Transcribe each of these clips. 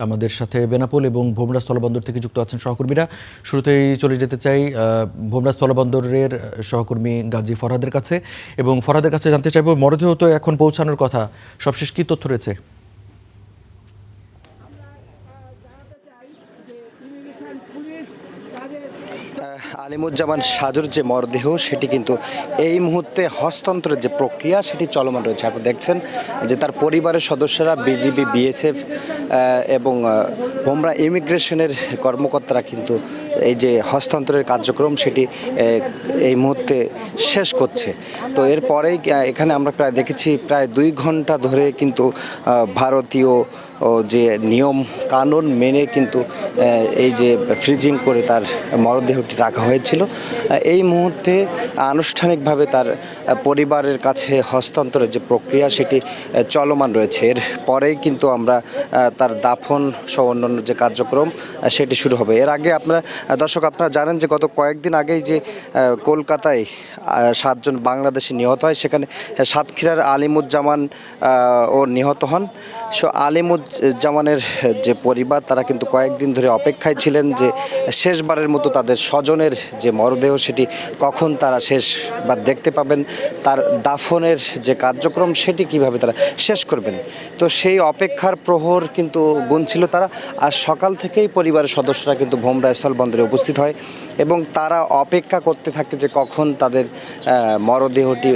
আমাদের সাথে বেনাপোল এবং ভোমরা স্থলবন্দর থেকে যুক্ত আছেন সহকর্মীরা। শুরুতেই চলে যেতে চাই ভোমরা স্থলবন্দরের সহকর্মী গাজী ফরহাদের কাছে, এবং ফরহাদের কাছে জানতে চাইব মরদেহ তো এখন পৌঁছানোর কথা, সবশেষ কী তথ্য রয়েছে? আলিমুজ্জামান সাজুর যে মরদেহ সেটি কিন্তু এই মুহূর্তে হস্তান্তরের যে প্রক্রিয়া সেটি চলমান রয়েছে। আপনি দেখছেন যে তার পরিবারের সদস্যরা, বিজিবি, বিএসএফ এবং ভোমরা ইমিগ্রেশনের কর্মকর্তারা কিন্তু এই যে হস্তান্তরের কার্যক্রম সেটি এই মুহূর্তে শেষ করছে। তো এরপরেই এখানে আমরা প্রায় দেখেছি প্রায় 2 ঘন্টা ধরে কিন্তু ভারতীয় যে নিয়ম কানুন মেনে কিন্তু এই যে ফ্রিজিং করে তার মরদেহটি রাখা হয়েছিল, এই মুহূর্তে আনুষ্ঠানিকভাবে তার পরিবারের কাছে হস্তান্তরের যে প্রক্রিয়া সেটি চলমান রয়েছে। এর পরেই কিন্তু আমরা তার দাফন সহ অন্যান্য যে কার্যক্রম সেটি শুরু হবে। এর আগে আপনারা জানেন যে গত কয়েকদিন আগেই যে কলকাতায় 7 জন বাংলাদেশি নিহত হয়, সেখানে সাতক্ষীরার আলিমুজ্জামান ও নিহত হন। আলিমুজ্জামানের যে পরিবার তারা কিন্তু কয়েকদিন ধরে অপেক্ষায় ছিলেন যে শেষবারের মতো তাদের স্বজনের যে মরদেহ সেটি কখন তারা শেষবার দেখতে পাবেন, তার দাফনের যে কার্যক্রম সেটি কিভাবে তারা শেষ করবেন। তো সেই অপেক্ষার প্রহর কিন্তু গুনছিল তারা। আর সকাল থেকেই পরিবারের সদস্যরা কিন্তু ভোমরা স্থলবন্দরে উপস্থিত হয় এবং তারা অপেক্ষা করতে থাকে যে কখন তাদের মরদেহটি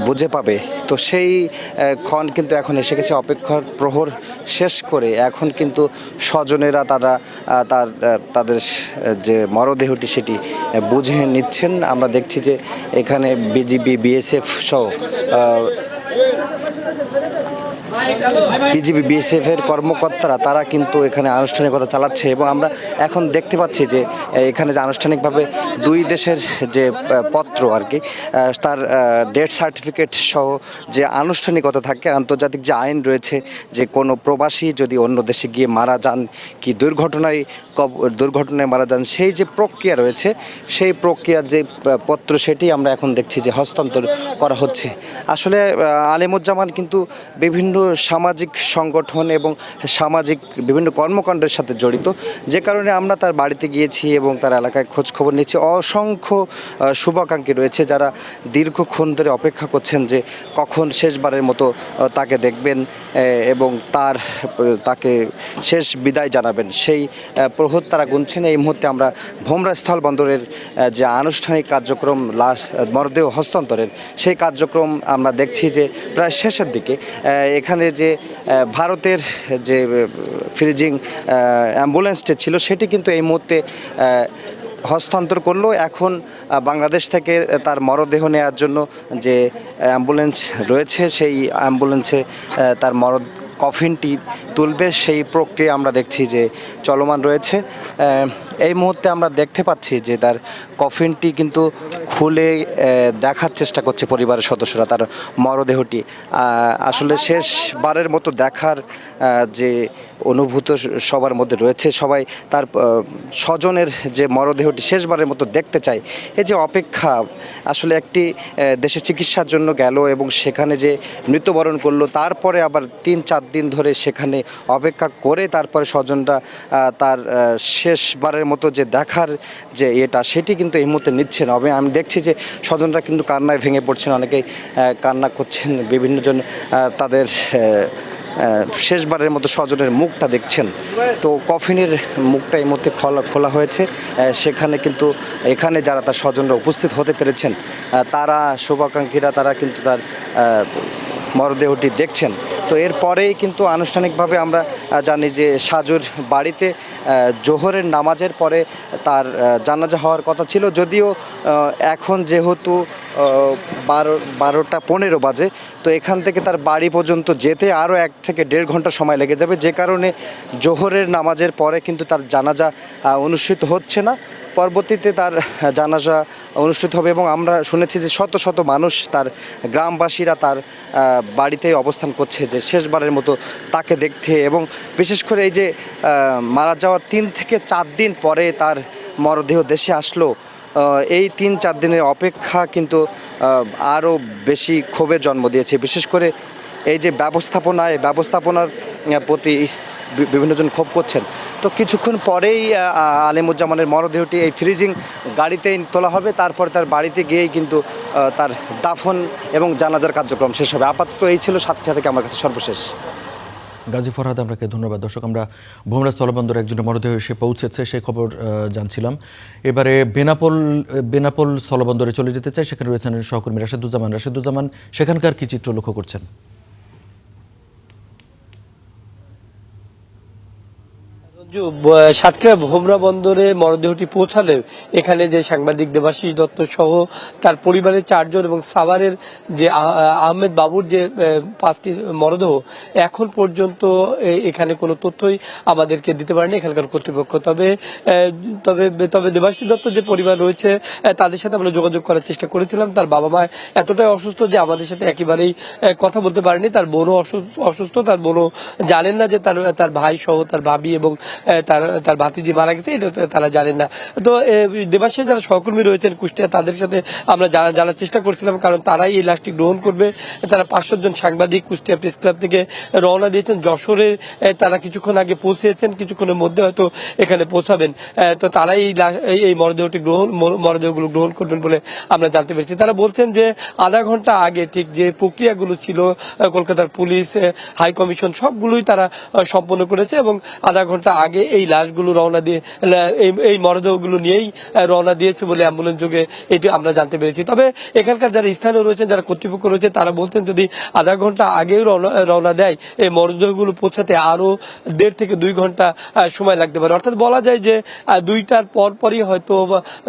বুঝে পাবে। তো সেই ক্ষণ কিন্তু এখন এসে গেছে। অপেক্ষার প্রহর শেষ করে এখন কিন্তু স্বজনেরা তাদের যে মরদেহটি সেটি বুঝে নিচ্ছেন। আমরা দেখছি যে এখানে বিজিবি, বিএসএফ সহ বিএসএফের কর্মকর্তারা তারা কিন্তু এখানে আনুষ্ঠানিকতা চালাচ্ছে এবং আমরা এখন দেখতে পাচ্ছি যে এখানে যে আনুষ্ঠানিকভাবে 2 দেশের যে পত্র আর কি, তার ডেথ সার্টিফিকেট সহ যে আনুষ্ঠানিকতা থাকে, আন্তর্জাতিক যে আইন রয়েছে যে কোনো প্রবাসী যদি অন্য দেশে গিয়ে মারা যান কি দুর্ঘটনায় মারা যান, সেই যে প্রক্রিয়া রয়েছে সেই প্রক্রিয়ার যে পত্র সেটি আমরা এখন দেখছি যে হস্তান্তর করা হচ্ছে। আসলে আলিমুজ্জামান কিন্তু বিভিন্ন সামাজিক সংগঠন এবং সামাজিক বিভিন্ন কর্মকাণ্ডের সাথে জড়িত, যে কারণে আমরা তার বাড়িতে গিয়েছি এবং তার এলাকায় খোঁজখবর নিচ্ছি। অসংখ্য শুভাকাঙ্ক্ষী রয়েছে যারা দীর্ঘক্ষণ ধরে অপেক্ষা করছেন যে কখন শেষবারের মতো তাকে দেখবেন এবং তাকে শেষ বিদায় জানাবেন, সেই প্রহর তারা গুনছেন। এই মুহূর্তে আমরা ভোমরা স্থলবন্দরের যে আনুষ্ঠানিক কার্যক্রম মরদেহ হস্তান্তরের সেই কার্যক্রম আমরা দেখছি যে প্রায় শেষের দিকে। এখানে যে ভারতের যে ফ্রিজিং অ্যাম্বুলেন্সটি ছিল সেটি কিন্তু এই মুহূর্তে হস্তান্তর করলো। এখন বাংলাদেশ থেকে তার মরদেহ নেওয়ার জন্য যে অ্যাম্বুলেন্স রয়েছে সেই অ্যাম্বুলেন্সে তার কফিনটি তুলবে, সেই প্রক্রিয়া আমরা দেখছি যে চলমান রয়েছে। এই মুহূর্তে আমরা দেখতে পাচ্ছি যে তার কফিনটি কিন্তু খুলে দেখার চেষ্টা করছে পরিবারের সদস্যরা তার মরদেহটি। আসলে শেষবারের মতো দেখার যে অনুভূত সবার মধ্যে রয়েছে, সবাই তার স্বজনের যে মরদেহটি শেষবারের মতো দেখতে চায়। এই যে অপেক্ষা, আসলে একটি দেশে চিকিৎসার জন্য গেল এবং সেখানে যে মৃত্যুবরণ করলো, তারপরে আবার 3-4 দিন ধরে সেখানে অপেক্ষা করে তারপরে স্বজনরা তার শেষবারের মতো যে দেখার যে সেটি কিন্তু এই মুহূর্তে নিচ্ছেন। আমি দেখছি যে স্বজনরা কিন্তু কান্নায় ভেঙে পড়ছেন, অনেকেই কান্না করছেন, বিভিন্নজন তাদের শেষবারের মতো স্বজনের মুখটা দেখছেন। তো কফিনের মুখটা এই মুহূর্তে খোলা হয়েছে। সেখানে কিন্তু এখানে যারা তার স্বজনরা উপস্থিত হতে পেরেছেন তারা শুভাকাঙ্ক্ষীরা তারা কিন্তু তার মরদেহটি দেখছেন। তো এরপরেই কিন্তু আনুষ্ঠানিকভাবে আমরা জানি যে সাজুর বাড়িতে জোহরের নামাজের পরে তার জানাজা হওয়ার কথা ছিল, যদিও এখন যেহেতু 12টা 15 বাজে, তো এখান থেকে তার বাড়ি পর্যন্ত যেতে আরও 1 থেকে 1.5 ঘন্টা সময় লেগে যাবে, যে কারণে জোহরের নামাজের পরে কিন্তু তার জানাজা অনুষ্ঠিত হচ্ছে না। পরবর্তীতে তার জানাজা অনুষ্ঠিত হবে এবং আমরা শুনেছি যে শত শত মানুষ, তার গ্রামবাসীরা তার বাড়িতেই অবস্থান করছে যে শেষবারের মতো তাকে দেখতে। এবং বিশেষ করে এই যে মারা যাওয়ার 3 থেকে 4 দিন পরে তার মরদেহ দেশে আসলো, এই 3-4 দিনের অপেক্ষা কিন্তু আরও বেশি ক্ষোভের জন্ম দিয়েছে। বিশেষ করে এই যে ব্যবস্থাপনার প্রতি বিভিন্নজন ক্ষোভ করছেন। তো কিছুক্ষণ পরেই আলিমুজ্জামানের মরদেহটি এই ফ্রিজিং গাড়িতেই তোলা হবে, তারপর তার বাড়িতে গিয়েই কিন্তু তার দাফন এবং জানাজার কার্যক্রম শেষ হবে। আপাতত এই ছিল সাতক্ষীরা থেকে আমার কাছে সর্বশেষ। গাজী ফরহাদ, আপনাকে ধন্যবাদ। দর্শক, আমরা ভোমরা স্থলবন্দরে একজনের মরদেহ এসে পৌঁছেছে সেই খবর জানছিলাম। এবারে বেনাপোল স্থলবন্দরে চলে যেতে চাই, সেখানে রয়েছেন সহকর্মী রাশেদুজ্জামান। সেখানকার কি চিত্র লক্ষ্য করছেন? সাতক্ষীরা ভোমরা বন্দরে মরদেহটি পৌঁছালে এখানে যে সাংবাদিক দেবাশিস দত্ত সহ তার পরিবারের 4 জন এবং সাভারের যে আহমেদ বাবুর যে 5টি মরদেহ এখন পর্যন্ত এখানে কোনো তথ্যই আমাদেরকে দিতে পারেনি এখানকার কর্তৃপক্ষ। তবে তবে তবে দেবাশিস দত্ত যে পরিবার রয়েছে তাদের সাথে আমরা যোগাযোগ করার চেষ্টা করেছিলাম। তার বাবা মা এতটাই অসুস্থ যে আমাদের সাথে একেবারেই কথা বলতে পারেনি। তার বোনও অসুস্থ, তার বোনও জানেন না যে তার ভাই সহ তার ভাবি এবং তার ভাতিজি মারা গেছে, এটা তারা জানেন না। তো দেবাশিস যারা সহকর্মী রয়েছেন কুষ্টিয়া, তাদের সাথে আমরা জানার চেষ্টা করছিলাম, কারণ তারাই এই লাশটি গ্রহণ করবে। তারা 500 জন সাংবাদিক কুষ্টিয়া প্রেস ক্লাব থেকে রওনা দিয়েছেন। যশোরে তারা কিছুক্ষণ আগে পৌঁছেছেন, কিছুক্ষণের মধ্যে হয়তো এখানে পৌঁছাবেন। তো তারাই এই মরদেহগুলো গ্রহণ করবেন বলে আমরা জানতে পেরেছি। তারা বলছেন যে আধা ঘন্টা আগে ঠিক যে প্রক্রিয়াগুলো ছিল কলকাতার পুলিশ, হাই কমিশন সবগুলোই তারা সম্পন্ন করেছে এবং আধা ঘন্টা আগে এই লাশগুলো রওনা দিয়ে এই মরদেহগুলো নিয়েই রওনা দিয়েছে বলে অ্যাম্বুলেন্স যোগে এটি আমরা জানতে পেরেছি। তবে এখানকার যারা স্থানীয় রয়েছেন, যারা কর্তৃপক্ষ রয়েছে, তারা বলছেন যদি আধা ঘন্টা আগেও রওনা দেয় এই মরদেহগুলো পৌঁছাতে আরো 1.5 থেকে 2 ঘন্টা সময় লাগতে পারে। অর্থাৎ বলা যায় যে 2টার পরই হয়তো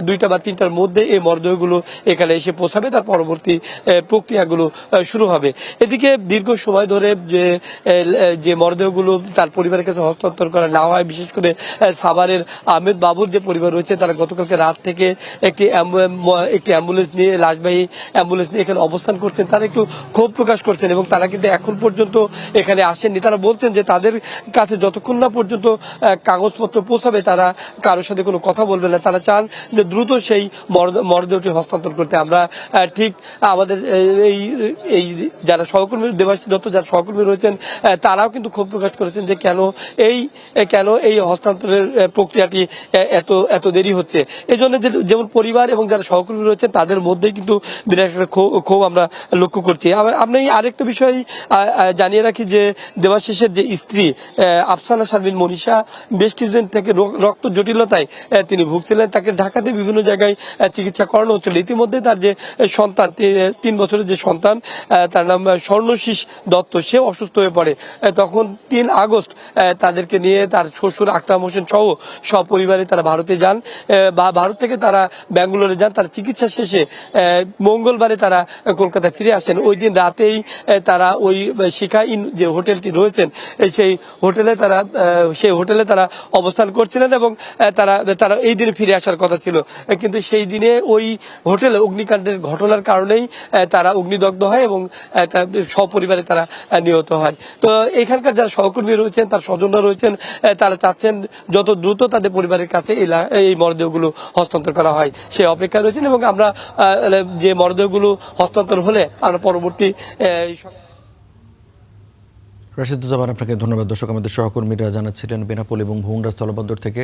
2টা বা 3টার মধ্যে এই মরদেহগুলো এখানে এসে পৌঁছাবে, তার পরবর্তী প্রক্রিয়াগুলো শুরু হবে। এদিকে দীর্ঘ সময় ধরে যে মরদেহগুলো তার পরিবারের কাছে হস্তান্তর করা না হয়, বিশেষ করে সাভারের আহমেদ বাবুর যে পরিবার রয়েছে, তারা গতকালকে রাত থেকে একটি অ্যাম্বুলেন্স নিয়ে লাশবাহী অ্যাম্বুলেন্স নিয়ে এখানে অবস্থান করছেন। তারা একটু ক্ষোভ প্রকাশ করছেন এবং তারা কিন্তু এখন পর্যন্ত এখানে আসেননি। তারা বলছেন যে তাদের কাছে যতক্ষণ না পর্যন্ত কাগজপত্র পৌঁছাবে তারা কারোর সাথে কোনো কথা বলবে না। তারা চান যে দ্রুত সেই মরদেহটি হস্তান্তর করতে। আমরা ঠিক আমাদের এই যারা সহকর্মী দেবাশিস দত্ত যারা সহকর্মী রয়েছেন তারাও কিন্তু ক্ষোভ প্রকাশ করেছেন যে কেন এই হস্তান্তরের প্রক্রিয়াটি এত দেরি হচ্ছে। এই জন্য যেমন পরিবার এবং যারা সহকর্মী রয়েছে তাদের মধ্যেই কিন্তু বিরাট একটা ক্ষোভ আমরা লক্ষ্য করছি। আমরা আরেকটা বিষয় জানিয়ে রাখি যে দেবাশিসের যে স্ত্রী আফসানা শারমিন মনীষা বেশ কিছুদিন থেকে রক্ত জটিলতায় তিনি ভুগছিলেন। তাকে ঢাকাতে বিভিন্ন জায়গায় চিকিৎসা করানো হচ্ছিল। ইতিমধ্যে তার যে সন্তান 3 বছরের যে সন্তান, তার নাম স্বর্ণশীষ দত্ত, সে অসুস্থ হয়ে পড়ে। তখন 3 আগস্ট তাদেরকে নিয়ে তার শ্বশুর আকরাম হোসেন সহ সপরিবারে তারা ভারতে যান। ভারত থেকে তারা ব্যাঙ্গালোরে যান। তার চিকিৎসা শেষে মঙ্গলবারে তারা কলকাতায় ফিরে আসেন। ওই দিন রাতেই তারা ওই শিখা ইন যে হোটেলটি রয়েছেন সেই হোটেলে তারা অবস্থান করছিলেন এবং তারা এই দিনে ফিরে আসার কথা ছিল, কিন্তু সেই দিনে ওই হোটেলে অগ্নিকাণ্ডের ঘটনার কারণেই তারা অগ্নিদগ্ধ হয় এবং সপরিবারে তারা নিহত হয়। তো এখানকার যারা সহকর্মী রয়েছেন, তার স্বজনরা রয়েছেন, তারা চাচ্ছেন যত দ্রুত তাদের পরিবারের কাছে এই মরদেহগুলো হস্তান্তর করা হয় সে অপেক্ষায় রয়েছেন এবং আমরা যে মরদেহগুলো হস্তান্তর হলে আমরা পরবর্তী রাশেদুজ্জামান, আপনাকে ধন্যবাদ। দর্শক, আমাদের সহকর্মীরা জানাচ্ছিলেন বেনাপোল এবং ভোমরা স্থলবন্দর থেকে।